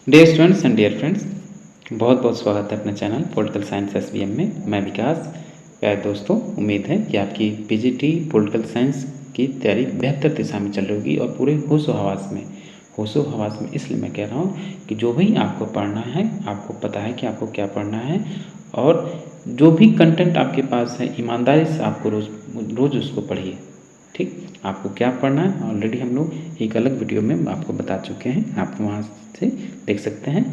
Dear students and dear friends, बहुत बहुत स्वागत है अपने चैनल पॉलिटिकल साइंस एसबीएम में। मैं विकास। प्यारे दोस्तों, उम्मीद है कि आपकी पीजीटी पॉलिटिकल साइंस की तैयारी बेहतर दिशा में चल रही होगी और पूरे होशो हवास में इसलिए मैं कह रहा हूँ कि जो भी आपको पढ़ना है, आपको पता है कि आपको क्या पढ़ना है, और जो भी कंटेंट आपके पास है ईमानदारी से आपको रोज़ उसको पढ़िए। ठीक, आपको क्या पढ़ना है ऑलरेडी हम लोग एक अलग वीडियो में आपको बता चुके हैं, आप वहाँ से देख सकते हैं।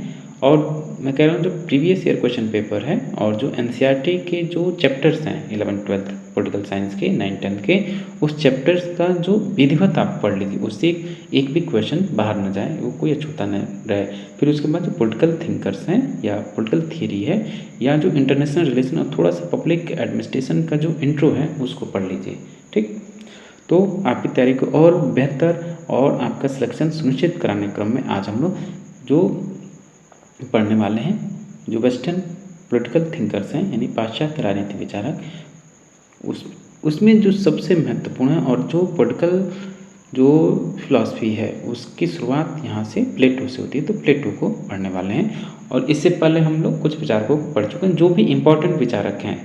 और मैं कह रहा हूँ जो प्रीवियस ईयर क्वेश्चन पेपर है और जो एनसीईआरटी के जो चैप्टर्स हैं 11th-12th पॉलिटिकल साइंस के 9th-10th के, उस चैप्टर्स का जो विधिवत आप पढ़ लीजिए, उससे एक भी क्वेश्चन बाहर न जाए, वो कोई अछूता न रहे। फिर उसके बाद जो पॉलिटिकल थिंकर्स हैं या पॉलिटिकल थियरी है या जो इंटरनेशनल रिलेशन और थोड़ा सा पब्लिक एडमिनिस्ट्रेशन का जो इंट्रो है उसको पढ़ लीजिए। ठीक, तो आपकी तैयारी को और बेहतर और आपका सिलेक्शन सुनिश्चित कराने के क्रम में आज हम लोग जो पढ़ने वाले हैं, जो वेस्टर्न पॉलिटिकल थिंकर्स हैं यानी पाश्चात्य राजनीति विचारक, उसमें जो सबसे महत्वपूर्ण है और जो पॉलिटिकल जो फिलॉसफी है उसकी शुरुआत यहाँ से प्लेटो से होती है, तो प्लेटो को पढ़ने वाले हैं। और इससे पहले हम लोग कुछ विचारकों को पढ़ चुके हैं। जो भी इम्पोर्टेंट विचारक हैं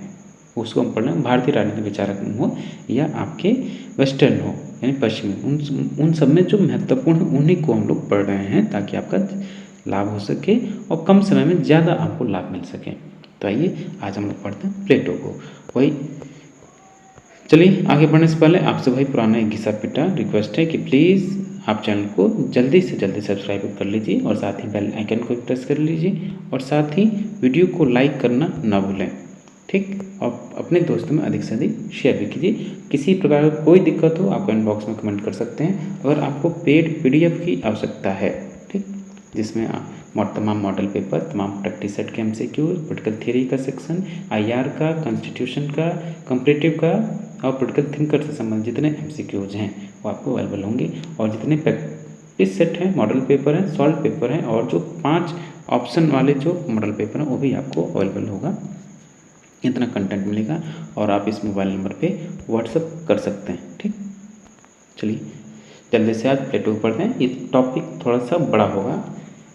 उसको हम पढ़ रहे हैं, भारतीय राजनीतिक विचारक हो या आपके वेस्टर्न हो यानी पश्चिमी, उन सब में जो महत्वपूर्ण है उन्हीं को हम लोग पढ़ रहे हैं ताकि आपका लाभ हो सके और कम समय में ज़्यादा आपको लाभ मिल सके। तो आइए आज हम लोग पढ़ते हैं प्लेटो को। वही चलिए आगे बढ़ने से पहले आपसे वही पुराना एक घिसा पिटा रिक्वेस्ट है कि प्लीज़ आप चैनल को जल्दी से जल्दी सब्सक्राइब कर लीजिए और साथ ही बेल आइकन को प्रेस कर लीजिए और साथ ही वीडियो को लाइक करना ना भूलें। ठीक, और अपने दोस्तों में अधिक से अधिक शेयर भी कीजिए। किसी प्रकार का कोई दिक्कत हो आप कमेंट बॉक्स में कमेंट कर सकते हैं। अगर आपको पेड पीडीएफ की आवश्यकता है, ठीक, जिसमें तमाम मॉडल पेपर, तमाम प्रैक्टिस सेट के एमसीक्यू, पॉलिटिकल थ्योरी का सेक्शन, आईआर का, कॉन्स्टिट्यूशन का, कंपैरेटिव का और पॉलिटिकल थिंकर से संबंधित जितने एमसीक्यूज हैं वो आपको अवेलेबल होंगे। और जितने प्रैक्टिस सेट हैं, मॉडल पेपर हैं, सॉल्व पेपर हैं और जो 5 ऑप्शन वाले जो मॉडल पेपर हैं वो भी आपको अवेलेबल होगा। इतना कंटेंट मिलेगा और आप इस मोबाइल नंबर पे व्हाट्सअप कर सकते हैं। ठीक, चलिए जल्दी से आज प्लेटो पढ़ते हैं। ये टॉपिक थोड़ा सा बड़ा होगा,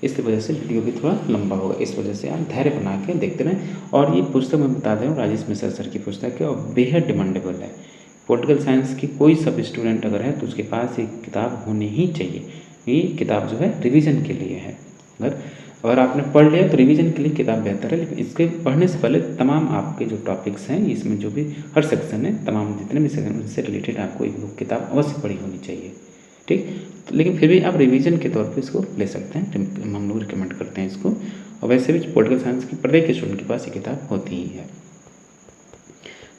इसकी वजह से वीडियो भी थोड़ा लंबा होगा, इस वजह से आप धैर्य बना के देखते रहें। और ये पुस्तक मैं बता दे रहा हूँ राजेश मिश्रा सर की पुस्तक है और बेहद डिमांडेबल है। पॉलिटिकल साइंस की कोई सब स्टूडेंट अगर है तो उसके पास एक किताब होनी ही चाहिए। ये किताब जो है रिवीजन के लिए है। अगर आपने पढ़ लिया तो रिवीजन के लिए किताब बेहतर है, लेकिन इसके पढ़ने से पहले तमाम आपके जो टॉपिक्स हैं इसमें जो भी हर सेक्शन है, तमाम जितने भी सेक्शन उनसे रिलेटेड आपको एक बुक किताब अवश्य पढ़ी होनी चाहिए। ठीक, तो लेकिन फिर भी आप रिवीजन के तौर पे इसको ले सकते हैं, हम लोग रिकमेंड करते हैं इसको। और वैसे भी पॉलिटिकल साइंस की प्रत्येक स्टूडेंट के पास ये किताब होती ही है।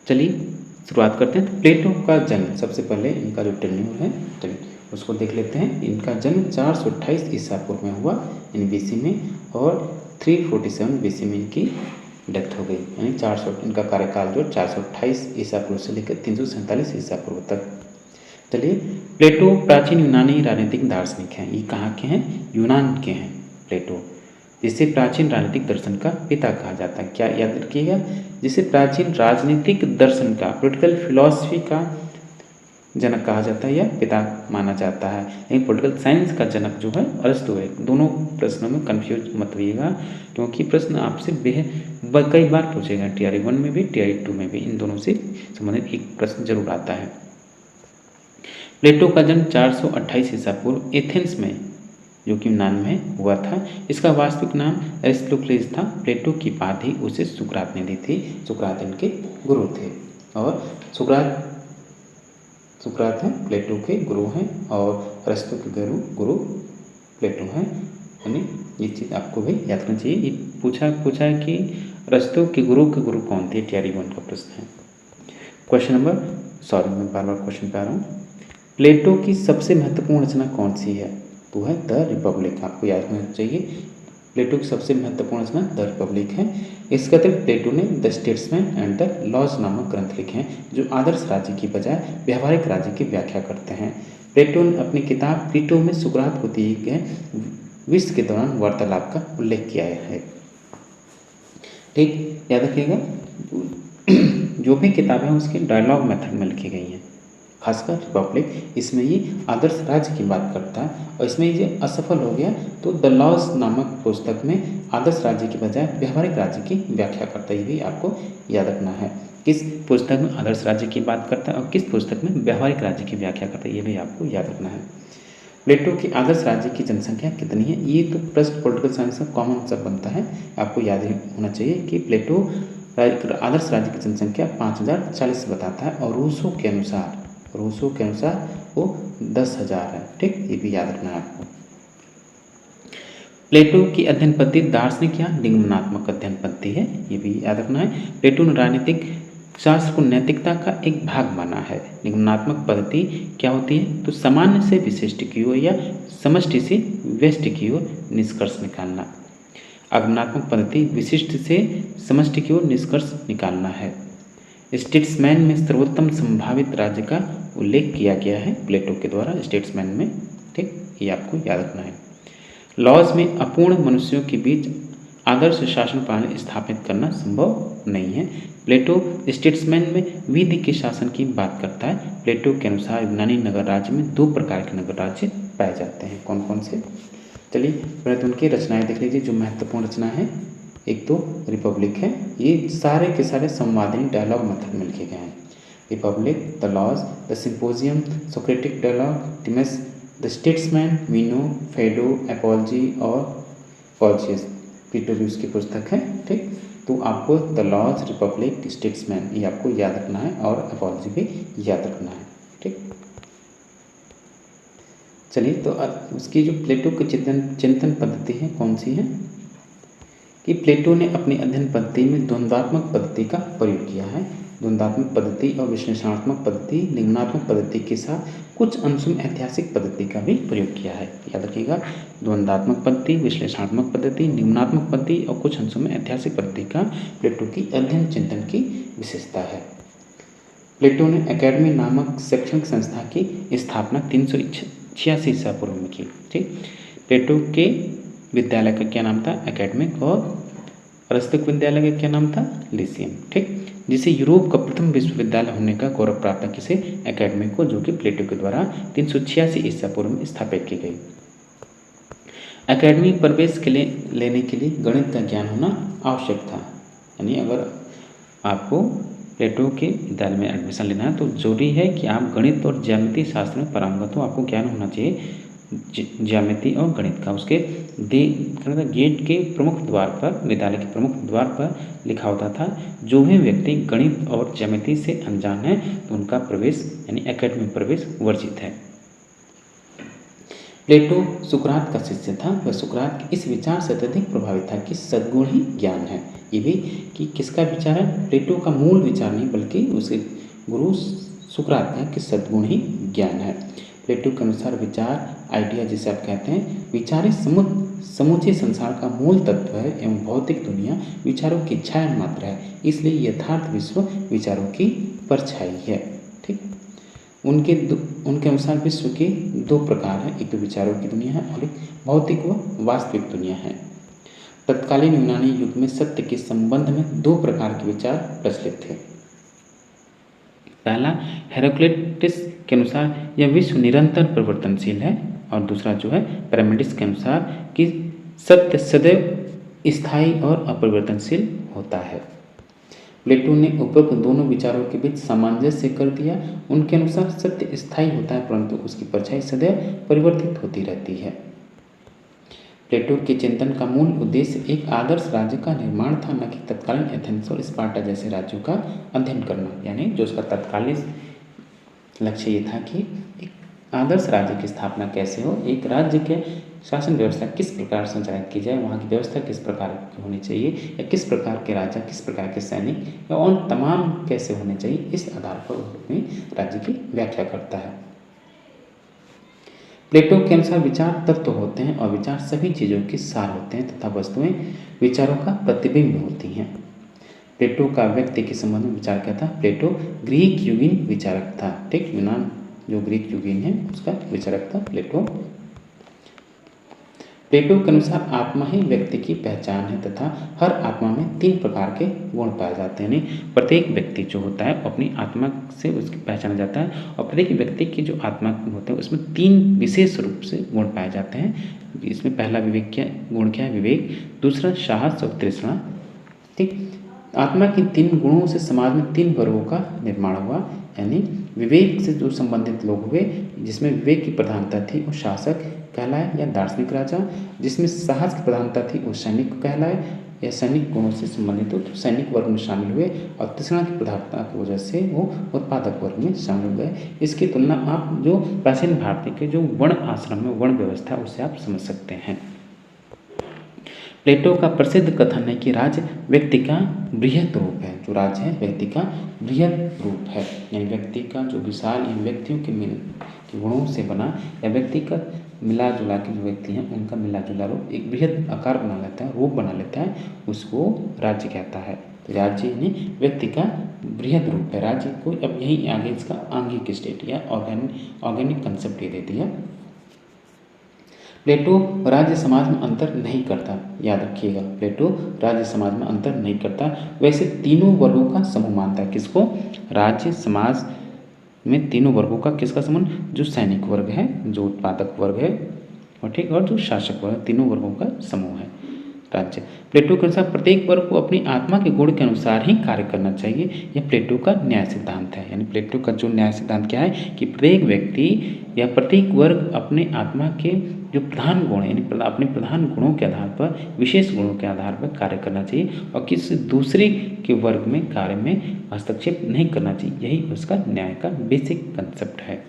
चलिए शुरुआत करते हैं। तो प्लेटो का जन्म, सबसे पहले इनका जो टेन्यूर है चलिए उसको देख लेते हैं। इनका जन्म 428 ईसा पूर्व में हुआ इन बीसी में और 347 बीसी में इनकी डेथ हो गई, यानी 400 इनका कार्यकाल जो 428 ईसा पूर्व से लेकर 347 ईसा पूर्व तक। चलिए, प्लेटो प्राचीन यूनानी राजनीतिक दार्शनिक हैं। ये कहाँ के हैं? यूनान के हैं प्लेटो, जिसे प्राचीन राजनीतिक दर्शन का पिता कहा जाता है। क्या याद रखिएगा? जिसे प्राचीन राजनीतिक दर्शन का, पॉलिटिकल फिलॉसफी का जनक कहा जाता है या पिता माना जाता है। लेकिन पॉलिटिकल साइंस का जनक जो है अरस्तु है। दोनों प्रश्नों में कंफ्यूज मत होइएगा, क्योंकि प्रश्न आपसे कई बार पूछेगा, टीआरई 1 में भी टीआरई 2 में भी, इन दोनों से संबंधित एक प्रश्न जरूर आता है। प्लेटो का जन्म 428 ईसा पूर्व एथेंस में, जो कि यूनान में हुआ था। इसका वास्तविक नाम एरिस्टोक्लेस था। प्लेटो की उपाधि उसे सुकरात ने दी थी। सुकरात इनके गुरु थे और सुकरात हैं प्लेटो के गुरु हैं और अरस्तु के गुरु प्लेटो हैं। यानी ये चीज़ आपको भी याद करना चाहिए। ये पूछा है कि अरस्तु के गुरु कौन थे? टीआरई 1 का प्रश्न है। क्वेश्चन नंबर, मैं बार क्वेश्चन पे आ रहा हूँ। प्लेटो की सबसे महत्वपूर्ण रचना कौन सी है? तो है द रिपब्लिक। आपको याद होना चाहिए प्लेटो की सबसे महत्वपूर्ण रचना द रिपब्लिक है। इसके अतिरिक्त प्लेटो ने the Statesman and the Laws नामक ग्रंथ लिखे हैं, जो आदर्श राज्य की बजाय व्यावहारिक राज्य की व्याख्या करते हैं। प्लेटो ने अपनी किताब प्लेटो में सुकरात को दिए गए विश्व के दौरान वार्तालाप का उल्लेख किया है। ठीक, याद रखिएगा जो भी किताबें उसकी डायलॉग मेथड में लिखी गई हैं। खासकर रिपब्लिक, इसमें ये आदर्श राज्य की बात करता है और इसमें ये असफल हो गया तो द लॉज नामक पुस्तक में आदर्श राज्य के बजाय व्यवहारिक राज्य की व्याख्या करता है। ये भी आपको याद रखना है, किस पुस्तक में आदर्श राज्य की बात करता है और किस पुस्तक में व्यवहारिक राज्य की व्याख्या करता है, ये भी आपको याद रखना है। प्लेटो के आदर्श राज्य की जनसंख्या कितनी है, ये तो प्रश्न पॉलिटिकल साइंस का कॉमन सब बनता है, आपको याद ही होना चाहिए कि प्लेटो आदर्श राज्य की जनसंख्या 5040 बताता है और रूसो के अनुसार वो 10,000 है। ठीक, ये भी याद रखना है आपको। प्लेटो की अध्ययन पद्धति दार्शनिक या निगमनात्मक अध्ययन पद्धति है, ये भी याद रखना है। प्लेटो ने राजनीतिक शास्त्र को नैतिकता का एक भाग माना है। निगमनात्मक पद्धति क्या होती है, तो सामान्य से विशिष्ट की ओर या समष्टि से व्यष्टि की ओर निष्कर्ष निकालना। आगमनात्मक पद्धति विशिष्ट से समष्टि की ओर निष्कर्ष निकालना है। स्टेट्समैन में सर्वोत्तम संभावित राज्य का उल्लेख किया गया है प्लेटो के द्वारा स्टेट्समैन में। ठीक, ये आपको याद रखना है। लॉज में अपूर्ण मनुष्यों के बीच आदर्श शासन प्रणाली स्थापित करना संभव नहीं है। प्लेटो स्टेट्समैन में विधि के शासन की बात करता है। प्लेटो के अनुसार यूनानी नगर राज्य में 2 प्रकार के नगर राज्य पाए जाते हैं। कौन कौन से, चलिए पहले तो उनकी रचनाएं देख लीजिए जो महत्वपूर्ण रचना है। एक तो रिपब्लिक है, ये सारे के सारे संवादिनी डायलॉग मेथड में लिखे गए हैं। Republic, the Laws, the Symposium, Socratic dialogue, Timaeus, the Statesman, Meno, Phaedo, Apology और कॉल्जियस, प्लेटो की उसकी पुस्तक है। ठीक, तो आपको द लॉज, रिपब्लिक, स्टेट्समैन ये आपको याद रखना है और एपोलॉजी भी याद रखना है। ठीक, चलिए तो उसकी जो प्लेटो की चिंतन पद्धति है कौन सी है, कि प्लेटो ने अपनी अध्ययन पद्धति में द्वंद्वात्मक पद्धति का प्रयोग किया है। द्वंद्वात्मक पद्धति और विश्लेषणात्मक पद्धति, निगमनात्मक पद्धति के साथ कुछ अंशों में ऐतिहासिक पद्धति का भी प्रयोग किया है। याद रखिएगा, द्वंद्वात्मक पद्धति, विश्लेषणात्मक पद्धति, निगमनात्मक पद्धति और कुछ अंशों में ऐतिहासिक पद्धति का प्लेटो की अध्ययन चिंतन की विशेषता है। प्लेटो ने एकेडमी नामक शैक्षणिक संस्था की स्थापना 386 ईसा पूर्व में की। ठीक, प्लेटो के विद्यालय का क्या नाम था, एकेडमिक, और अरस्तु विद्यालय का क्या नाम था, लिसियम। ठीक, जिसे यूरोप का प्रथम विश्वविद्यालय होने का गौरव प्राप्त है, किसे, एकेडमिक को, जो कि प्लेटो के द्वारा 386 ईसा पूर्व में स्थापित की गई। एकेडमिक प्रवेश के लिए लेने के लिए गणित का ज्ञान होना आवश्यक था, यानी अगर आपको प्लेटो के विद्यालय में एडमिशन लेना है तो जरूरी है कि आप गणित और ज्यामिति शास्त्र में पारंगत हो, आपको ज्ञान होना चाहिए ज्यामिति और गणित का। उसके गेट के प्रमुख द्वार पर, विद्यालय के प्रमुख द्वार पर लिखा होता था, जो भी व्यक्ति गणित और ज्यामिति से अनजान है तो उनका प्रवेश यानी एकेडमिक प्रवेश वर्जित है। प्लेटो सुकरात का शिष्य था। वह सुकरात के इस विचार से अत्यधिक प्रभावित था कि सद्गुण ही ज्ञान है। ये भी कि किसका विचार है, प्लेटो का मूल विचार नहीं बल्कि उसके गुरु सुकरात का कि सद्गुण ही ज्ञान है। प्लेटो के अनुसार विचार, आइडिया जिसे आप कहते हैं, विचार समूचे संसार का मूल तत्व है एवं भौतिक दुनिया विचारों की छाया मात्र है, इसलिए यथार्थ विश्व विचारों की परछाई है। ठीक, उनके अनुसार विश्व के 2 प्रकार हैं, एक तो विचारों की दुनिया है और एक भौतिक व वास्तविक दुनिया है। तत्कालीन यूनानी युग में सत्य के संबंध में 2 प्रकार के विचार प्रचलित थे। पहला, हेराक्लिटस के अनुसार यह विश्व निरंतर परिवर्तनशील है, और दूसरा जो है पैरामेडिस के अनुसार कि सत्य सदैव स्थायी और अपरिवर्तनशील होता है। प्लेटो ने उपरोक्त दोनों विचारों के बीच सामंजस्य कर दिया। उनके अनुसार सत्य स्थायी होता है परंतु उसकी परछाई सदैव परिवर्तित होती रहती है। प्लेटो के चिंतन का मूल उद्देश्य एक आदर्श राज्य का निर्माण था, न कि तत्कालीन एथेंस और स्पार्टा जैसे राज्यों का अध्ययन करना। यानी जो उसका तत्कालीन लक्ष्य ये था कि एक आदर्श राज्य की स्थापना कैसे हो, एक राज्य के शासन व्यवस्था किस प्रकार संचालित की जाए, वहाँ की व्यवस्था किस प्रकार की होनी चाहिए, या किस प्रकार के राजा, किस प्रकार के सैनिक, या और तमाम कैसे होने चाहिए, इस आधार पर अपने राज्य की व्याख्या करता है। प्लेटो के अनुसार विचार तत्व होते हैं और विचार सभी चीज़ों के सार होते हैं तथा वस्तुएं विचारों का प्रतिबिंब होती हैं। प्लेटो का व्यक्ति के संबंध में विचार क्या था, प्लेटो ग्रीक युगीन विचारक था। ठीक, यूनान जो ग्रीक युगीन है उसका विचारक था प्लेटो। प्लेटो के अनुसार आत्मा ही व्यक्ति की पहचान है तथा हर आत्मा में 3 प्रकार के गुण पाए जाते हैं। यानी प्रत्येक व्यक्ति जो होता है अपनी आत्मा से उसकी पहचाना जाता है और प्रत्येक व्यक्ति की जो आत्मा होते हैं उसमें 3 विशेष रूप से गुण पाए जाते हैं। इसमें पहला गुण क्या है? विवेक, दूसरा साहस और तृष्णा। ठीक, आत्मा की 3 गुणों से समाज में 3 वर्गों का निर्माण हुआ। यानी विवेक से जो संबंधित लोग हुए, जिसमें विवेक की प्रधानता थी वो शासक कहलाए या दार्शनिक राजा, जिसमें साहस की प्रधानता थी वो सैनिक कहलाए या सैनिक गुणों से संबंधित हो तो सैनिक वर्ग में शामिल हुए, और तृष्णा की प्रधानता की वजह से वो उत्पादक वर्ग में शामिल हो गए। इसकी तुलना आप जो प्राचीन भारतीय के जो वर्ण आश्रम में वर्ण व्यवस्था उससे आप समझ सकते हैं। प्लेटो का प्रसिद्ध कथन है कि राज्य व्यक्ति का बृहद रूप है। जो राज्य है व्यक्ति का बृहद रूप है, यानी व्यक्ति का जो विशाल व्यक्तियों के गुणों से बना या व्यक्ति का मिला जुला के जो व्यक्ति हैं उनका मिला जुला रूप एक बृहद आकार बना लेता है, रूप बना लेता है, उसको राज्य कहता है। तो राज्य यानी व्यक्ति का बृहद रूप है। राज्य को अब यही आगे इसका आंगिक स्टेट या ऑर्गेनिक कंसेप्ट ये दे दिया। प्लेटो राज्य समाज में अंतर नहीं करता, याद रखिएगा, प्लेटो राज्य समाज में अंतर नहीं करता। वैसे तीनों वर्गों का समूह मानता है। किसको? राज्य समाज में तीनों वर्गों का किसका समूह? जो सैनिक वर्ग है, जो उत्पादक वर्ग है और ठीक, और जो शासक वर्ग, तीनों वर्गों का समूह है राज्य। प्लेटो के अनुसार प्रत्येक वर्ग को अपनी आत्मा के गुण के अनुसार ही कार्य करना चाहिए। यह प्लेटो का न्याय सिद्धांत है। यानी प्लेटो का जो न्याय सिद्धांत क्या है कि प्रत्येक व्यक्ति या प्रत्येक वर्ग अपने आत्मा के जो प्रधान गुण यानी अपने प्रधान गुणों के आधार पर, विशेष गुणों के आधार पर कार्य करना चाहिए और किसी दूसरे के वर्ग में कार्य में हस्तक्षेप नहीं करना चाहिए। यही उसका न्याय का बेसिक कंसेप्ट है।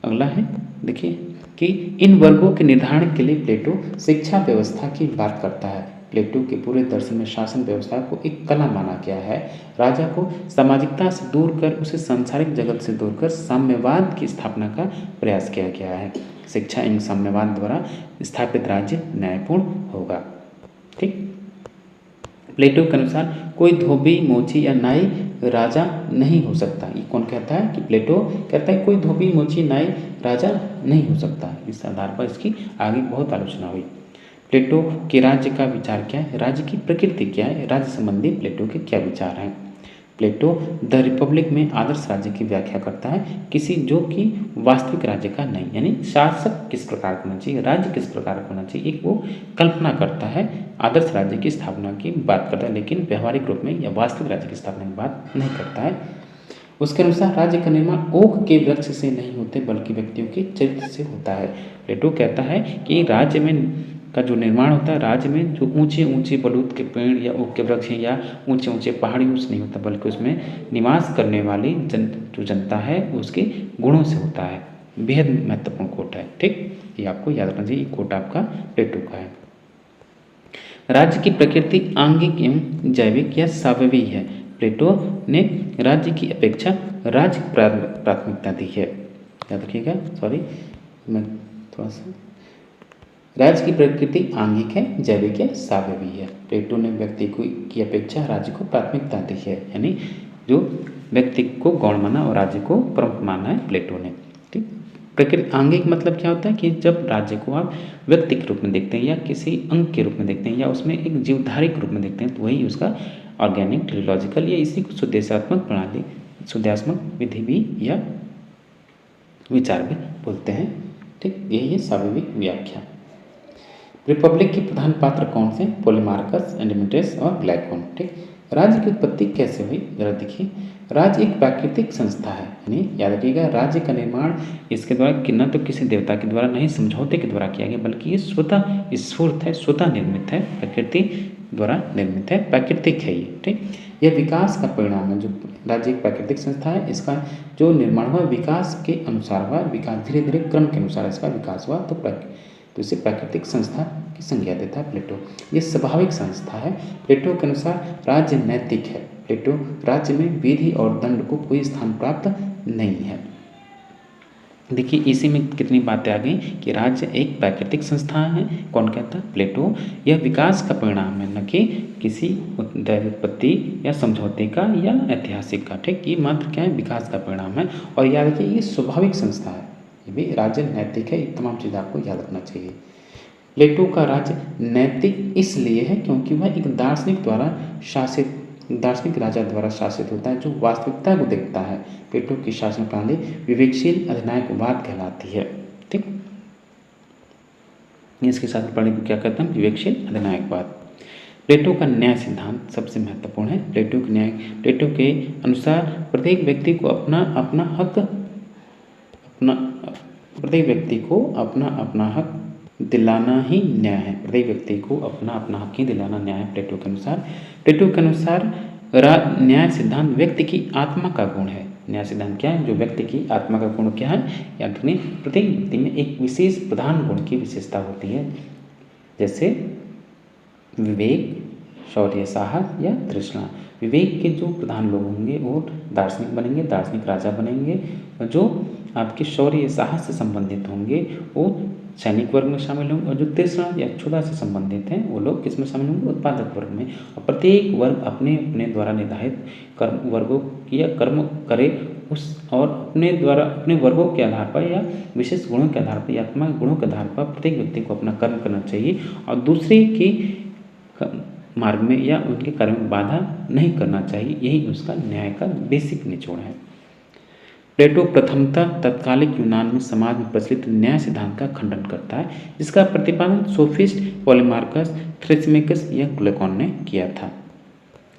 अगला है, देखिए कि इन वर्गों के निर्धारण के लिए प्लेटो शिक्षा व्यवस्था की बात करता है। प्लेटो के पूरे दर्शन में शासन व्यवस्था को एक कला माना गया है। राजा को सामाजिकता से दूर कर उसे सांसारिक जगत से दूर कर साम्यवाद की स्थापना का प्रयास किया गया है। शिक्षा एवं साम्यवाद द्वारा स्थापित राज्य न्यायपूर्ण होगा। ठीक, प्लेटो के अनुसार कोई धोबी, मोची या नाई राजा नहीं हो सकता। ये कौन कहता है? कि प्लेटो कहता है कोई धोबी, मोची, नाई राजा नहीं हो सकता। इस आधार पर इसकी आगे बहुत आलोचना हुई। प्लेटो के राज्य का विचार क्या है? राज्य की प्रकृति क्या है? राज्य संबंधी प्लेटो के क्या विचार हैं? प्लेटो द रिपब्लिक में आदर्श राज्य की व्याख्या करता है, किसी जो कि वास्तविक राज्य का नहीं। यानी शासक किस प्रकार का होना चाहिए, राज्य किस प्रकार का होना चाहिए, एक वो कल्पना करता है, आदर्श राज्य की स्थापना की बात करता है, लेकिन व्यवहारिक रूप में या वास्तविक राज्य की स्थापना की बात नहीं करता है। उसके अनुसार राज्य का निर्माण ओक के वृक्ष से नहीं होते बल्कि व्यक्तियों के चरित्र से होता है। प्लेटो कहता है कि राज्य में का जो निर्माण होता है, राज्य में जो ऊंचे ऊंचे बलूत के पेड़ या ओक के वृक्ष हैं या ऊंचे ऊंचे पहाड़ियों से नहीं होता, बल्कि उसमें निवास करने वाली जो जनता है उसके गुणों से होता है। बेहद महत्वपूर्ण कोट है। ठीक, ये आपको याद रखना चाहिए। ये कोट आपका प्लेटो का है। राज्य की प्रकृति आंगिक एवं जैविक या स्वाभाविक है। प्लेटो ने राज्य की अपेक्षा राज्य प्राथमिकता दी है। याद रखिएगा, सॉरी मैं थोड़ा सा, राज्य की प्रकृति आंगिक है, जैविक है, स्वाभाविक है। प्लेटो ने व्यक्ति की अपेक्षा राज्य को प्राथमिकता दी है। यानी जो व्यक्ति को गौण माना और राज्य को प्रमुख माना है प्लेटो ने। ठीक, प्रकृति आंगिक मतलब क्या होता है कि जब राज्य को आप व्यक्ति के रूप में देखते हैं या किसी अंग के रूप में देखते हैं या उसमें एक जीवधारी के रूप में देखते हैं तो वही उसका ऑर्गेनिक, टेलिलॉजिकल या इसी को सुदेशात्मक प्रणाली, सुदेशात्मक विधि भी या विचार भी बोलते हैं। ठीक, यही है स्वाभाविक व्याख्या। रिपब्लिक के प्रधान पात्र कौन से? पोलेमार्कस, एंडोमिटस और ग्लाइकोन। ठीक, राज्य की उत्पत्ति कैसे हुई जरा देखिए। राज्य एक प्राकृतिक संस्था है। यानी याद रखिएगा, राज्य का निर्माण इसके द्वारा कि न तो किसी देवता के द्वारा, नहीं समझौते के द्वारा किया गया, बल्कि ये स्वतः स्फूर्त है, स्वतः निर्मित है, प्रकृति द्वारा निर्मित है, प्राकृतिक है ये। ठीक, यह विकास का परिणाम है। जो राज्य एक प्राकृतिक संस्था है, इसका जो निर्माण हुआ विकास के अनुसार हुआ, विकास धीरे धीरे क्रम के अनुसार इसका विकास हुआ, तो इसे प्राकृतिक संस्था की संज्ञा देता है प्लेटो। ये स्वाभाविक संस्था है। प्लेटो के अनुसार राज्य नैतिक है। प्लेटो राज्य में विधि और दंड को कोई स्थान प्राप्त नहीं है। देखिए इसी में कितनी बातें आ गई कि राज्य एक प्राकृतिक संस्था है। कौन कहता है? प्लेटो। यह विकास का परिणाम है, न कि किसी दैव उत्पत्ति या समझौते का या ऐतिहासिक का। ठीक, ये मात्र क्या है? विकास का परिणाम है। और याद रखिए ये स्वाभाविक संस्था है। ये भी राज्य नैतिक है, ये तमाम चीज़ आपको याद रखना चाहिए। प्लेटो का राज्य नैतिक इसलिए है क्योंकि वह एक दार्शनिक राजा द्वारा शासित होता है जो वास्तविकता को देखता है। प्लेटो की शासन प्रणाली विवेकशील अधिनायकवाद कहलाती है। ठीक, इसके शासन प्रणाली को क्या कहते हैं? विवेकशील अधिनायकवाद। प्लेटो का न्याय सिद्धांत सबसे महत्वपूर्ण है। प्लेटो के अनुसार प्रत्येक व्यक्ति को अपना अपना हक दिलाना ही न्याय है। प्रत्येक व्यक्ति को अपना अपना हक ही दिलाना न्याय है प्लेटो के अनुसार न्याय सिद्धांत व्यक्ति की आत्मा का गुण है। न्याय सिद्धांत क्या है? जो व्यक्ति की आत्मा का गुण क्या है, यानी प्रत्येक व्यक्ति में एक विशेष प्रधान गुण की विशेषता होती है, जैसे विवेक, शौर्य, साहस या तृष्णा। विवेक के जो प्रधान लोग होंगे वो दार्शनिक बनेंगे, दार्शनिक राजा बनेंगे। और जो आपके शौर्य साहस से संबंधित होंगे वो सैनिक वर्ग में शामिल होंगे। और जो तृष्णा या क्षुधा से संबंधित हैं वो लोग किस में शामिल होंगे? उत्पादक वर्ग में। और प्रत्येक वर्ग अपने अपने द्वारा निर्धारित कर्म करे और अपने वर्गों के आधार पर या विशेष गुणों के आधार पर या आत्मा गुणों के आधार पर प्रत्येक व्यक्ति को अपना कर्म करना चाहिए और दूसरे के मार्ग में या उनके कर्म में बाधा नहीं करना चाहिए। यही उसका न्याय का बेसिक निचोड़ है। प्लेटो प्रथमतः तत्कालिक यूनान में समाज में प्रचलित न्याय सिद्धांत का खंडन करता है, जिसका प्रतिपादन सोफिस्ट, पॉलीमार्कस, थ्रेसिमेकस या ग्लूकोन ने किया था।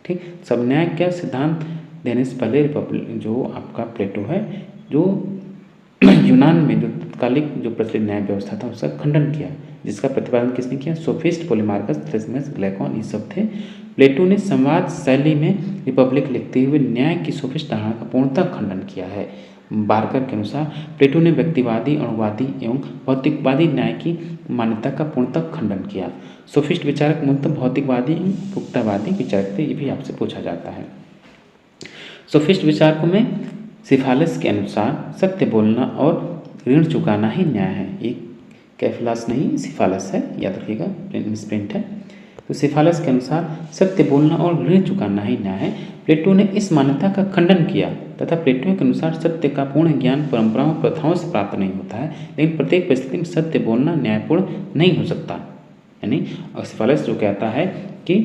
ठीक, सब न्याय का सिद्धांत देने से पहले रिपब्लिक जो आपका प्लेटो है, जो यूनान में जो तत्कालिक जो प्रचलित न्याय व्यवस्था था उसका खंडन किया, जिसका प्रतिपादन किसने किया? सोफिस्ट, पॉलीमार्कस, थ्रेसिमेकस, ग्लूकोन, ये सब थे। प्लेटो ने समाज शैली में रिपब्लिक लिखते हुए न्याय की सोफिस्ट धारणा का पूर्णतः खंडन किया है। बार्कर के अनुसार प्लेटो ने व्यक्तिवादी, अणुवादी एवं भौतिकवादी न्याय की मान्यता का पूर्णतः खंडन किया। सोफिस्ट विचारक मूलतः भौतिकवादी, पुख्तावादी विचारक थे, ये भी आपसे पूछा जाता है। सोफिस्ट विचारकों में सिफालिस के अनुसार सत्य बोलना और ऋण चुकाना ही न्याय है। एक कैफिलास नहीं, सिफालिस है, याद रखिएगा, मिसप्रिंट है। तो सिफालिस के अनुसार सत्य बोलना और ऋण चुकाना ही न्याय है। प्लेटो ने इस मान्यता का खंडन किया तथा प्लेटो के अनुसार सत्य का पूर्ण ज्ञान परंपराओं प्रथाओं से प्राप्त नहीं होता है, लेकिन प्रत्येक परिस्थिति में सत्य बोलना न्यायपूर्ण नहीं हो सकता। यानी सिफालिस जो कहता है कि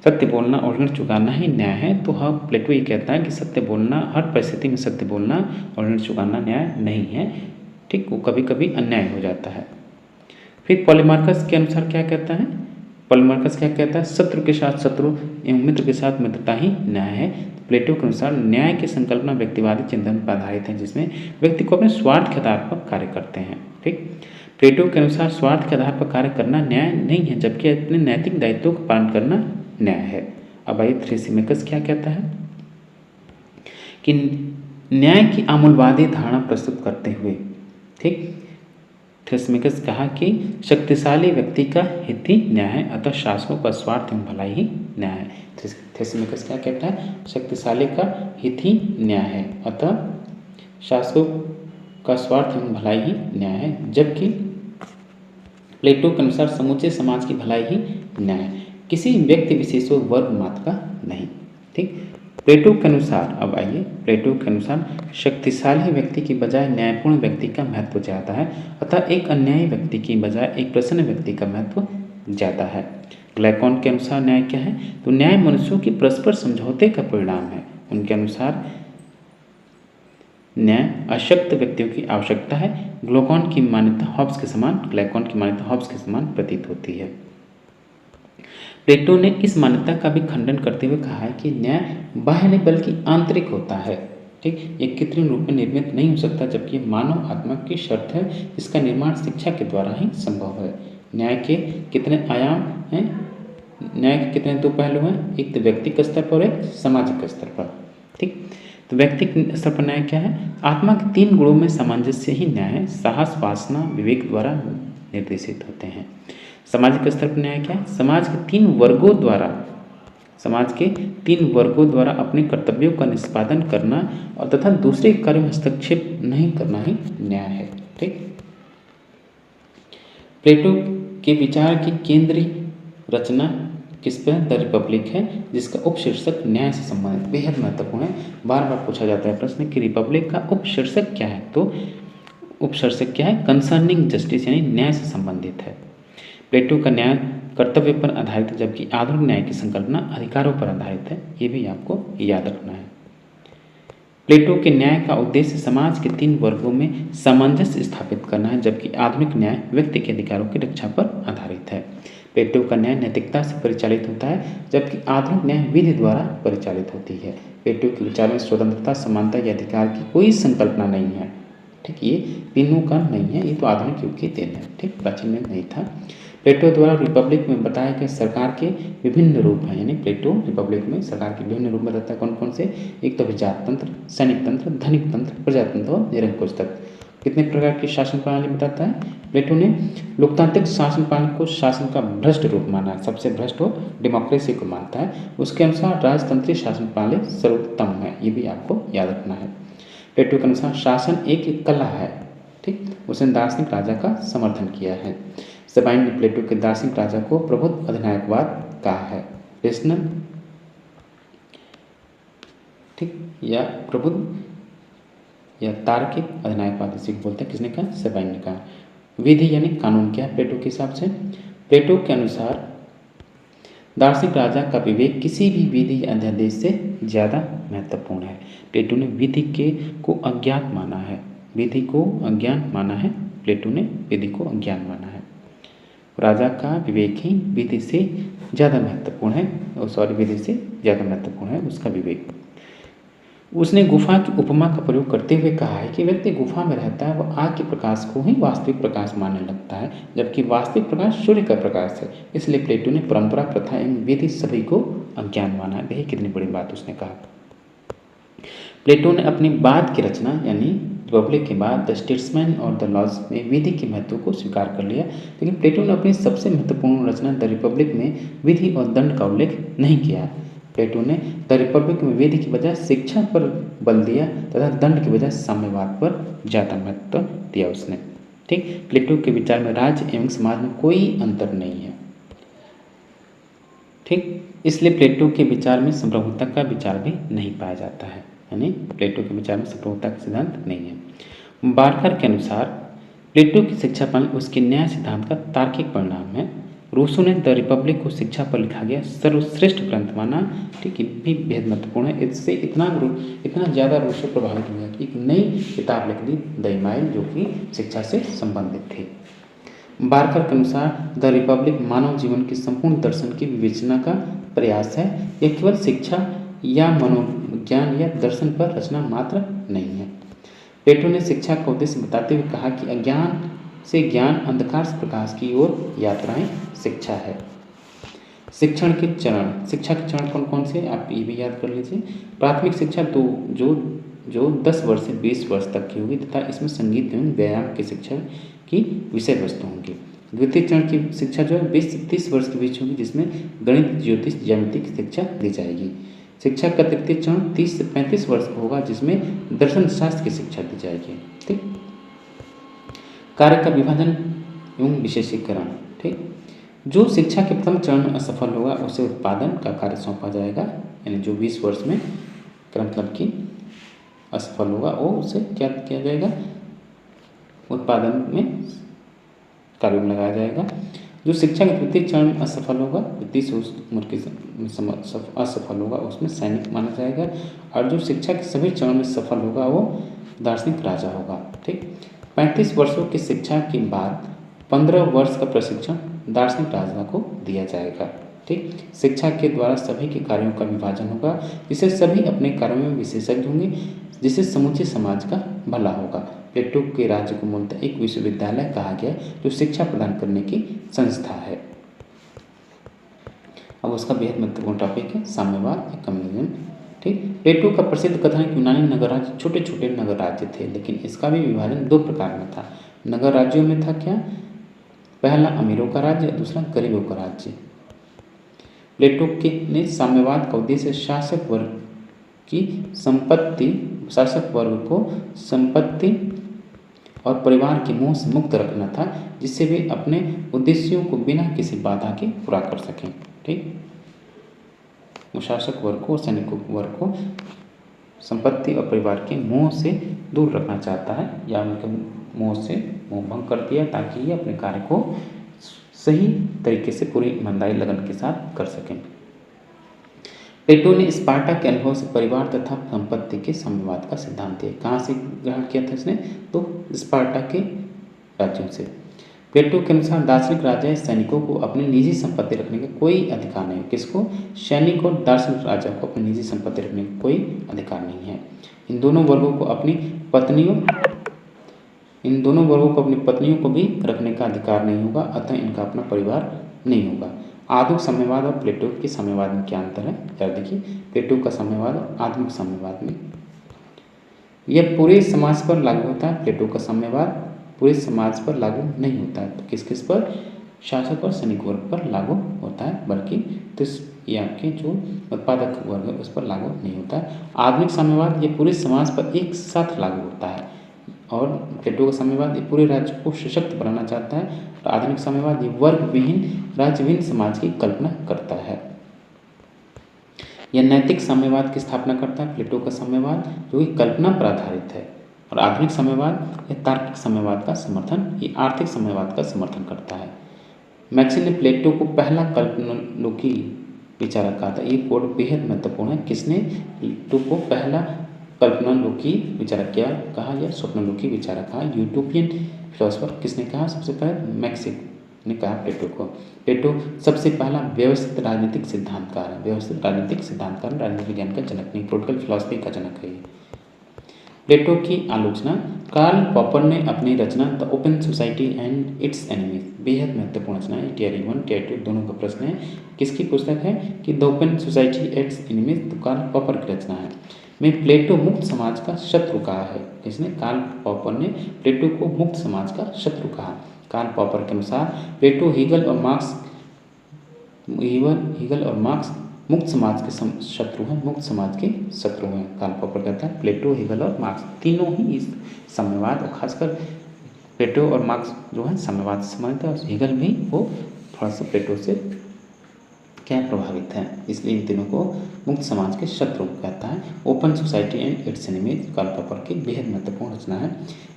सत्य बोलना और ऋण चुकाना ही न्याय है, तो प्लेटो ये कहता है कि सत्य बोलना, हर परिस्थिति में सत्य बोलना और ऋण चुकाना न्याय नहीं है। ठीक, वो कभी कभी अन्याय हो जाता है। फिर पॉलीमार्कस के अनुसार क्या कहता है? पॉलीमार्कस क्या कहता है? शत्रु के साथ शत्रु एवं मित्र के साथ मित्रता ही न्याय है। प्लेटो के अनुसार न्याय की संकल्पना व्यक्तिवादी चिंतन पर आधारित है, जिसमें व्यक्ति को अपने स्वार्थ के आधार पर कार्य करते हैं। ठीक, प्लेटो के अनुसार स्वार्थ के आधार पर कार्य करना न्याय नहीं है, जबकि अपने नैतिक दायित्वों का पालन करना न्याय है। अब आइए थ्रेसिमेकस क्या कहता है कि न्याय की आमूलवादी धारणा प्रस्तुत करते हुए, ठीक, थ्रेसिमेकस कहा कि शक्तिशाली व्यक्ति का हित ही न्याय है, अतः शासकों का स्वार्थ एवं भलाई ही न्याय है। थ्रेसिमेकस क्या कहता है? शक्तिशाली का हित ही न्याय है, अतः शासकों का स्वार्थ एवं भलाई ही न्याय है, जबकि प्लेटो के अनुसार समूचे समाज की भलाई ही न्याय है, किसी व्यक्ति विशेष वर्ग मात्र का नहीं। ठीक, प्लेटो के अनुसार, अब आइए, प्लेटो के अनुसार शक्तिशाली व्यक्ति की बजाय न्यायपूर्ण व्यक्ति का महत्व ज़्यादा है, अतः एक अन्यायी व्यक्ति की बजाय एक प्रसन्न व्यक्ति का महत्व ज़्यादा है। ग्लूकोन के अनुसार न्याय क्या है? तो न्याय मनुष्यों की परस्पर समझौते का परिणाम है। उनके अनुसार न्याय अशक्त व्यक्तियों की आवश्यकता है। ग्लूकोन की मान्यता हॉब्स के समान प्रतीत होती है। प्लेटो ने इस मान्यता का भी खंडन करते हुए कहा है कि न्याय बाह्य नहीं बल्कि आंतरिक होता है। ठीक, ये कृत्रिम रूप में निर्मित नहीं हो सकता, जबकि मानव आत्मा की शर्त है, इसका निर्माण शिक्षा के द्वारा ही संभव है। न्याय के कितने आयाम हैं? न्याय के कितने दो पहलू हैं? एक तो व्यक्तिगत स्तर पर और एक सामाजिक स्तर पर। ठीक, तो व्यक्तिगत स्तर पर न्याय क्या है? आत्मा के 3 गुणों में सामंजस्य ही न्याय है। साहस, वासना, विवेक द्वारा निर्देशित होते हैं। सामाजिक स्तर पर न्याय क्या है? समाज के 3 वर्गों द्वारा अपने कर्तव्यों का निष्पादन करना और तथा दूसरे कार्य में हस्तक्षेप नहीं करना ही न्याय है। ठीक, प्लेटो के विचार की केंद्रीय रचना किस पर? द रिपब्लिक है, जिसका उपशीर्षक न्याय से संबंधित बेहद महत्वपूर्ण है। बार बार पूछा जाता है प्रश्न कि रिपब्लिक का उपशीर्षक क्या है? तो उपशीर्षक क्या है? कंसर्निंग जस्टिस, यानी न्याय से संबंधित है। प्लेटो का न्याय कर्तव्य पर आधारित है, जबकि आधुनिक न्याय की संकल्पना अधिकारों पर आधारित है। ये भी आपको याद रखना है। प्लेटो के न्याय का उद्देश्य समाज के 3 वर्गों में सामंजस्य स्थापित करना है, जबकि आधुनिक न्याय व्यक्ति के अधिकारों की रक्षा पर आधारित है। प्लेटो का न्याय नैतिकता से परिचालित होता है, जबकि आधुनिक न्याय विधि द्वारा परिचालित होती है। प्लेटो के विचार में स्वतंत्रता, समानता या अधिकार की कोई संकल्पना नहीं है। ठीक, ये तीनों का नहीं है, ये तो आधुनिक युग की देन है। ठीक, प्राचीन में नहीं था। प्लेटो द्वारा रिपब्लिक में बताया गया सरकार के विभिन्न रूप हैं, यानी प्लेटो रिपब्लिक में सरकार के विभिन्न रूप बताता है। कौन कौन से? एक तो अभिजात तंत्र, सैनिक तंत्र, धनिक तंत्र, प्रजातंत्र और निरंकुश तंत्र। कितने प्रकार की शासन प्रणाली बताता है? प्लेटो ने लोकतांत्रिक शासन प्रणाली को शासन का भ्रष्ट रूप माना है, सबसे भ्रष्ट वो डेमोक्रेसी को मानता है। उसके अनुसार राजतंत्रीय शासन प्रणाली सर्वोत्तम है, ये भी आपको याद रखना है। प्लेटो के अनुसार शासन एक कला है। ठीक, उसने दार्शनिक राजा का समर्थन किया है। सबाइन ने प्लेटो के दार्शनिक राजा को प्रबुद्ध अधिनायकवाद कहा है। रेशनल, ठीक, या प्रबुद्ध या तार्किक अधिनायकवाद इसी को बोलते हैं। किसने कहा? सबाइन ने कहा। विधि यानी कानून क्या है प्लेटो के हिसाब से? प्लेटो के अनुसार दार्शनिक राजा का विवेक किसी भी विधि या अध्यादेश से ज़्यादा महत्वपूर्ण है। प्लेटो ने विधि को अज्ञात माना है। विधि को अज्ञान माना है। प्लेटो ने विधि को अज्ञान माना है। राजा का विवेक ही विधि से ज़्यादा महत्वपूर्ण है, सॉरी, विधि से ज़्यादा महत्वपूर्ण है उसका विवेक। उसने गुफा की उपमा का प्रयोग करते हुए कहा है कि व्यक्ति गुफा में रहता है, वह आग के प्रकाश को ही वास्तविक प्रकाश मानने लगता है, जबकि वास्तविक प्रकाश सूर्य का प्रकाश है। इसलिए प्लेटो ने परंपरा, प्रथा एवं विधि सभी को अज्ञान माना है। देखिए कितनी बड़ी बात उसने कहा। प्लेटो ने अपनी बाद की रचना यानी रिपब्लिक के बाद द स्टेट्समैन और द लॉज में विधि के महत्व को स्वीकार कर लिया, लेकिन प्लेटो ने अपनी सबसे महत्वपूर्ण रचना द रिपब्लिक में विधि और दंड का उल्लेख नहीं किया। प्लेटो ने द रिपब्लिक में विधि की बजाय शिक्षा पर बल दिया तथा दंड की बजाय साम्यवाद पर ज़्यादा महत्व दिया उसने। ठीक, प्लेटो के विचार में राज्य एवं समाज में कोई अंतर नहीं है। ठीक, इसलिए प्लेटो के विचार में संप्रभुता का विचार भी नहीं पाया जाता है, यानी प्लेटो के विचार में संप्रभुता का सिद्धांत नहीं है। बार्कर के अनुसार प्लेटो की शिक्षा प्रणाली उसके न्याय सिद्धांत का तार्किक परिणाम है। रूसो ने द रिपब्लिक को शिक्षा पर लिखा गया सर्वश्रेष्ठ ग्रंथ माना। ठीक, ये भी बेहद महत्वपूर्ण है। इससे इतना ज़्यादा रूसो प्रभावित हुआ कि एक नई किताब लिख दी, द इमाइल, जो कि शिक्षा से संबंधित थी। बार्कर के अनुसार द रिपब्लिक मानव जीवन के संपूर्ण दर्शन की विवेचना का प्रयास है। यह केवल शिक्षा या मनोविज्ञान या दर्शन पर रचना मात्र नहीं है। प्लेटो ने शिक्षा का उद्देश्य बताते हुए कहा कि अज्ञान से ज्ञान, अंधकार से प्रकाश की ओर यात्राएं शिक्षा है। शिक्षण के चरण, शिक्षा के चरण कौन कौन से, आप ये भी याद कर लीजिए। प्राथमिक शिक्षा तो जो 10 वर्ष से 20 वर्ष तक की होगी तथा इसमें संगीत एवं व्यायाम की शिक्षा की विषय वस्तु होंगी। द्वितीय चरण की शिक्षा जो है 20 से 30 वर्ष के बीच होगी, जिसमें गणित, ज्योतिष, ज्यामिति की शिक्षा दी जाएगी। शिक्षा का तृतीय चरण 30 से 35 वर्ष का होगा, जिसमें दर्शन शास्त्र की शिक्षा दी जाएगी। ठीक, कार्य का विभाजन एवं विशेषीकरण। ठीक, जो शिक्षा के प्रथम चरण में असफल होगा उसे उत्पादन का कार्य सौंपा जाएगा, यानी जो 20 वर्ष में मतलब कि असफल होगा वो उसे क्या किया जाएगा, उत्पादन में कार्य में लगाया जाएगा। जो शिक्षा के तृतीय चरण में असफल होगा, 30 उम्र की असफल होगा, उसमें सैनिक माना जाएगा। और जो शिक्षा के सभी चरण में सफल होगा वो दार्शनिक राजा होगा। ठीक, 35 वर्षों की शिक्षा के बाद 15 वर्ष का प्रशिक्षण दार्शनिक राजा को दिया जाएगा। ठीक, शिक्षा के द्वारा सभी के कार्यों का विभाजन होगा, जिससे सभी अपने कार्यों में विशेषज्ञ होंगे, जिससे समूचे समाज का भला होगा। प्लेटो के राज्य को मूलतः एक विश्वविद्यालय कहा गया जो शिक्षा प्रदान करने की संस्था है। अब उसका बेहद महत्वपूर्ण टॉपिक है साम्यवाद या कम्युनिज्म। ठीक, प्लेटो का प्रसिद्ध कथन है कि यूनानी नगर राज्य छोटे छोटे नगर राज्य थे, लेकिन इसका भी विभाजन 2 प्रकार में था। नगर राज्यों में था क्या, पहला अमीरों का राज्य, दूसरा गरीबों का राज्य। प्लेटो ने साम्यवाद का उद्देश्य शासक वर्ग को संपत्ति और परिवार के मोह से मुक्त रखना था, जिससे वे अपने उद्देश्यों को बिना किसी बाधा के पूरा कर सकें। ठीक, वो शासक वर्ग को, सैनिक वर्ग को संपत्ति और परिवार के मोह से दूर रखना चाहता है, या उनके मोह से मोह भंग कर दिया ताकि ये अपने कार्य को सही तरीके से पूरी ईमानदारी लगन के साथ कर सकें। प्लेटो ने स्पार्टा के अनुभव से परिवार तथा संपत्ति के साम्यवाद का सिद्धांत दिया। कहाँ से ग्रहण किया था इसने? तो स्पार्टा के राज्यों से। प्लेटो के अनुसार दार्शनिक राजा या सैनिकों को अपनी निजी संपत्ति रखने का कोई अधिकार नहीं। किसको? सैनिक और दार्शनिक राजा को अपनी निजी संपत्ति रखने का कोई अधिकार नहीं है। इन दोनों वर्गों को अपनी पत्नियों को भी रखने का अधिकार नहीं होगा, अतः इनका अपना परिवार नहीं होगा। आधुनिक साम्यवाद और प्लेटो के साम्यवाद में क्या अंतर है? जरा देखिए, प्लेटो का साम्यवाद और आधुनिक साम्यवाद में यह पूरे समाज पर लागू होता है। प्लेटो का साम्यवाद पूरे समाज पर लागू नहीं होता है। तो किस किस पर? शासक और सैनिक वर्ग पर लागू होता है, बल्कि तो ये आपके जो उत्पादक वर्ग है उस पर लागू नहीं होता है। आधुनिक साम्यवाद ये पूरे समाज पर एक साथ लागू होता है और प्लेटो का साम्यवाद ये पूरे राज्य को सशक्त बनाना चाहता है और आधुनिक साम्यवाद ये वर्ग विहीन राज्य विहीन समाज की कल्पना करता है। यह नैतिक साम्यवाद की स्थापना करता है। प्लेटो का साम्यवाद जो कि कल्पना पर आधारित है और आधुनिक साम्यवाद यह तार्किक साम्यवाद का समर्थन, ये आर्थिक साम्यवाद का समर्थन करता है। मैक्सी ने प्लेटो को पहला कल्पनालोकी विचारक कहा था। ये कोड बेहद महत्वपूर्ण है। किसने प्लेटो को पहला कल्पनालोकी विचारक क्या कहा या स्वप्नलोकी विचारक कहा? यूटोपियन फिलोसफर किसने कहा? सबसे पहले मैक्सी ने कहा प्लेटो को। प्लेटो सबसे पहला व्यवस्थित राजनीतिक सिद्धांतकार है। व्यवस्थित राजनीतिक सिद्धांतकार, राजनीतिक विज्ञान का जनक नहीं, पॉलिटिकल फिलॉसफी का जनक है। प्लेटो की आलोचना कार्ल पॉपर ने अपनी रचना the open society and its enemies, बेहद महत्वपूर्ण रचना है। टीयर 1 टीयर 2 दोनों का प्रश्न है। किसकी पुस्तक है? कि द ओपन सोसाइटी एट्स एनिमीज, तो कार्ल पॉपर की रचना है। में प्लेटो मुक्त समाज का शत्रु कहा है। किसने? कार्ल पॉपर ने प्लेटो को मुक्त समाज का शत्रु कहा। कार्ल पॉपर के अनुसार प्लेटो, हीगल और मार्क्स मुक्त समाज के शत्रु हैं, मुक्त समाज के शत्रु हैं। कार्ल पॉपर कहता है प्लेटो, हीगल और मार्क्स तीनों ही इस साम्यवाद और खासकर प्लेटो और मार्क्स जो है साम्यवाद से संबंधित है और हीगल भी वो थोड़ा सा प्लेटो से क्या प्रभावित है, इसलिए इन तीनों को मुक्त समाज के शत्रु कहता है। Open society and its enemies Karl Popper की बेहद महत्वपूर्ण रचना है,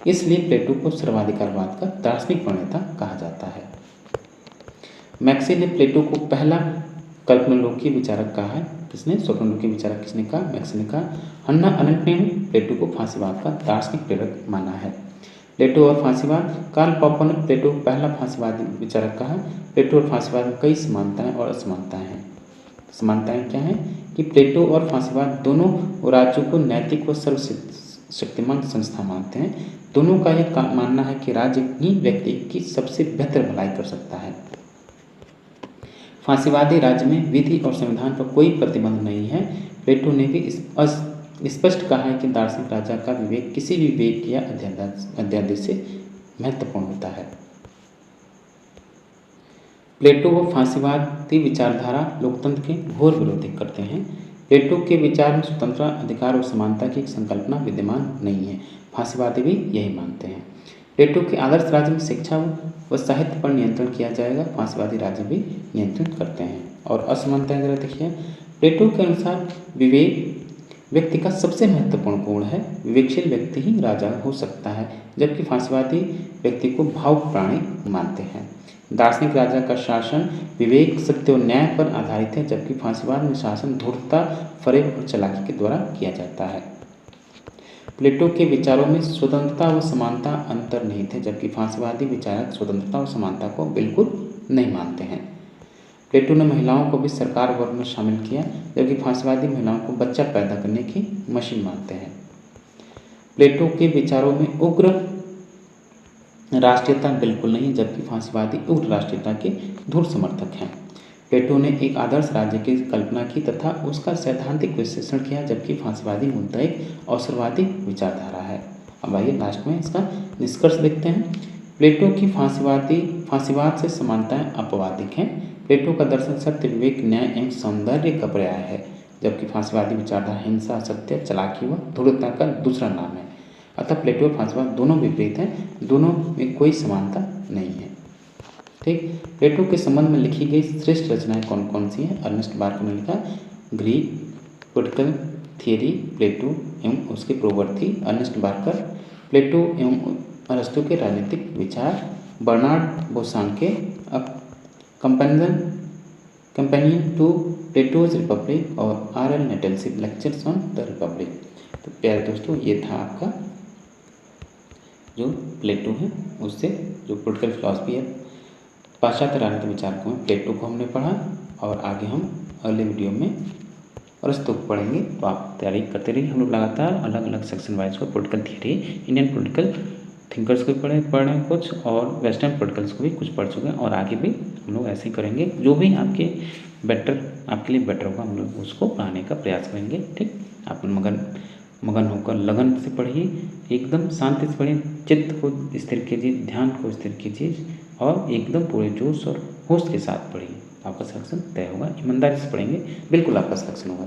इसलिए प्लेटो को सर्वाधिकारवाद का दार्शनिक प्रणेता कहा जाता है। मैक्सी ने प्लेटो को पहला कल्पनालोकी विचारक कहा है। किसने? स्वप्नलोकी विचारक किसने कहा? मैक्सी ने कहा। हन्ना अरेंट ने प्लेटो को फांसीवाद का दार्शनिक प्रेरक माना है। प्लेटो और फांसीवाद, कार्ल पॉपर ने प्लेटो को पहला फांसीवादी विचारक कहा। प्लेटो और फांसीवाद में कई समानताएं और असमानताएं हैं। समानताएं क्या हैं? कि प्लेटो और फांसीवाद दोनों राज्यों को नैतिक व सर्वशक्तिमान संस्था मानते हैं। दोनों का यह मानना है कि राज्य ही व्यक्ति की सबसे बेहतर भलाई कर सकता है। फांसीवादी राज्य में विधि और संविधान पर कोई प्रतिबंध नहीं है। प्लेटो ने भी स्पष्ट कहा है कि दार्शनिक राजा का विवेक किसी भी विवेक या अध्यादेश से महत्वपूर्ण होता है। प्लेटो व फांसीवादी विचारधारा लोकतंत्र के घोर विरोधी करते हैं। प्लेटो के विचार में स्वतंत्रता, अधिकार और समानता की संकल्पना विद्यमान नहीं है। फांसीवादी भी यही मानते हैं। प्लेटो के आदर्श राज्य में शिक्षा व साहित्य पर नियंत्रण किया जाएगा। फांसीवादी राज्य भी नियंत्रित करते हैं। और असमानताएं जरा देखिए, प्लेटो के अनुसार विवेक व्यक्ति का सबसे महत्वपूर्ण गुण है। विवेकशील व्यक्ति ही राजा हो सकता है, जबकि फांसीवादी व्यक्ति को भावुक प्राणी मानते हैं। दार्शनिक राजा का शासन विवेक, सत्य और न्याय पर आधारित है, जबकि फांसीवाद में शासन धूर्तता, फरेब और चालाकी के द्वारा किया जाता है। प्लेटो के विचारों में स्वतंत्रता व समानता अंतर नहीं थे, जबकि फांसीवादी विचारक स्वतंत्रता और समानता को बिल्कुल नहीं मानते हैं। प्लेटो ने महिलाओं को भी सरकार वर्ग में शामिल किया, जबकि फांसीवादी महिलाओं को बच्चा पैदा करने की मशीन मानते हैं। प्लेटो के विचारों में उग्र राष्ट्रीयता बिल्कुल नहीं, जबकि फांसीवादी उग्र राष्ट्रीयता के धूर्त समर्थक हैं। प्लेटो ने एक आदर्श राज्य की कल्पना की तथा उसका सैद्धांतिक विश्लेषण किया, जबकि फांसीवादी मुद्दा एक अवसरवादी विचारधारा है। अब आइए लास्ट में इसका निष्कर्ष देखते हैं। प्लेटो की फांसीवाद से समानताएं अपवादिक हैं। प्लेटो का दर्शन सत्य, विवेक, न्याय एवं सौंदर्य का पर्याय है, जबकि फांसीवादी विचारधारा हिंसा, सत्य, चालाकी व धूर्तता का दूसरा नाम है। अतः प्लेटो और फांसीवाद दोनों विपरीत हैं, दोनों में कोई समानता नहीं है। ठीक, प्लेटो के संबंध में लिखी गई श्रेष्ठ रचनाएं कौन कौन सी हैं? अर्नेस्ट बार्कर ने लिखा ग्रीक पॉलिटिकल थियरी, प्लेटो एवं उसके प्रवर्ती अर्नेस्ट बार्कर, प्लेटो एवं अरस्तु के राजनीतिक विचार, बर्नार्ड बोसान के कंपेनियन टू प्लेटोज रिपब्लिक और R.L. Nettleship lectures on the Republic. तो प्यारे दोस्तों, ये था आपका जो प्लेटो है उससे जो पॉलिटिकल फिलॉसफी है, पाश्चात्य राजनीतिक विचारकों में प्लेटो को हमने पढ़ा और आगे हम अगले वीडियो में अरस्तु को पढ़ेंगे। तो आप तैयारी करते रहिए। हम लोग लगातार अलग अलग सेक्शन वाइज को political theory, Indian political thinkers को भी पढ़ रहे हैं कुछ, और वेस्टर्न पॉलिटिकल्स को भी कुछ पढ़ चुके हैं, और आगे भी हम लोग ऐसे ही करेंगे। जो भी आपके लिए बेटर होगा हम लोग उसको पढ़ाने का प्रयास करेंगे। ठीक, आप मगन होकर लगन से पढ़िए, एकदम शांति से पढ़िए, चित्त को स्थिर कीजिए, ध्यान को स्थिर कीजिए और एकदम पूरे जोश और होश के साथ पढ़िए। आपका सिलेक्शन तय होगा। ईमानदारी से पढ़ेंगे, बिल्कुल आपका सिलेक्शन होगा।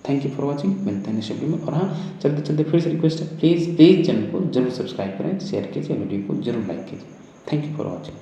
Thank you for watching. मिलते हैं नेक्स्ट वीडियो में। और हाँ, चलते फिर से रिक्वेस्ट है, प्लीज़ चैनल को जरूर सब्सक्राइब करें, शेयर कीजिए, वीडियो को जरूर लाइक कीजिए। Thank you for watching.